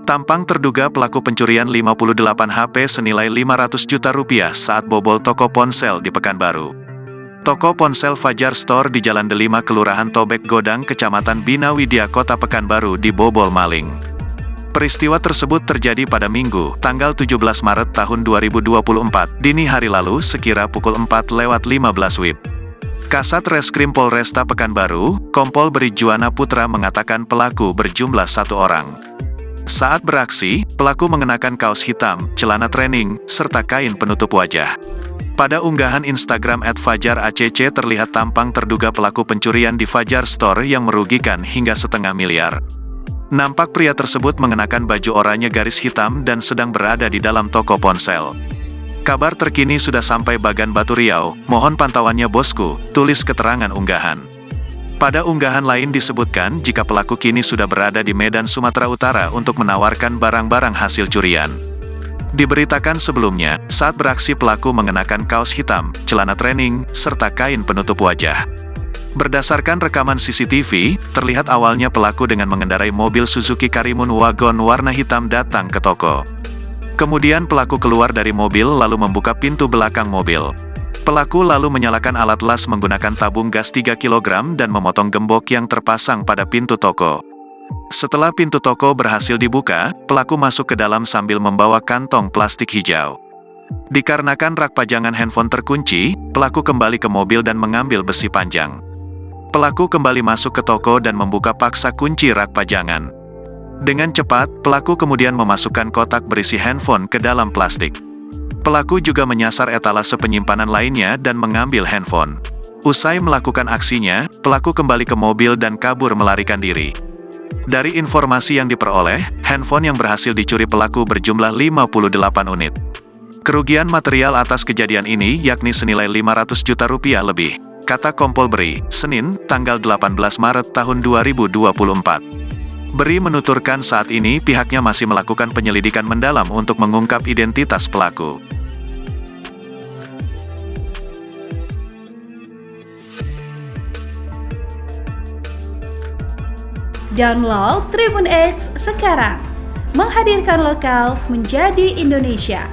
Tampang terduga pelaku pencurian 58 HP senilai 500 juta rupiah saat bobol toko ponsel di Pekanbaru. Toko ponsel Fajar Store di Jalan Delima Kelurahan Tobek Godang, Kecamatan Bina Widya, Kota Pekanbaru dibobol maling. Peristiwa tersebut terjadi pada Minggu, tanggal 17 Maret tahun 2024, dini hari lalu sekira pukul 4:15 WIB. Kasat Reskrim Polresta Pekanbaru, Kompol Beri Juwana Putra mengatakan pelaku berjumlah 1 orang. Saat beraksi, pelaku mengenakan kaos hitam, celana training, serta kain penutup wajah. Pada unggahan Instagram @fajaracc terlihat tampang terduga pelaku pencurian di Fajar Store yang merugikan hingga setengah miliar. Nampak pria tersebut mengenakan baju oranye garis hitam dan sedang berada di dalam toko ponsel. Kabar terkini sudah sampai Bagan Batu Riau, mohon pantauannya bosku, tulis keterangan unggahan. Pada unggahan lain disebutkan jika pelaku kini sudah berada di Medan, Sumatera Utara untuk menawarkan barang-barang hasil curian. Diberitakan sebelumnya, saat beraksi pelaku mengenakan kaos hitam, celana training, serta kain penutup wajah. Berdasarkan rekaman CCTV, terlihat awalnya pelaku dengan mengendarai mobil Suzuki Karimun wagon warna hitam datang ke toko. Kemudian pelaku keluar dari mobil lalu membuka pintu belakang mobil. Pelaku lalu menyalakan alat las menggunakan tabung gas 3 kg dan memotong gembok yang terpasang pada pintu toko. Setelah pintu toko berhasil dibuka, pelaku masuk ke dalam sambil membawa kantong plastik hijau. Dikarenakan rak pajangan handphone terkunci, pelaku kembali ke mobil dan mengambil besi panjang. Pelaku kembali masuk ke toko dan membuka paksa kunci rak pajangan. Dengan cepat, pelaku kemudian memasukkan kotak berisi handphone ke dalam plastik. Pelaku juga menyasar etalase penyimpanan lainnya dan mengambil handphone. Usai melakukan aksinya, pelaku kembali ke mobil dan kabur melarikan diri. Dari informasi yang diperoleh, handphone yang berhasil dicuri pelaku berjumlah 58 unit. Kerugian material atas kejadian ini yakni senilai 500 juta rupiah lebih, kata Kompol Beri, Senin, tanggal 18 Maret tahun 2024. Beri menuturkan saat ini pihaknya masih melakukan penyelidikan mendalam untuk mengungkap identitas pelaku. Download Tribun X sekarang, menghadirkan lokal menjadi Indonesia.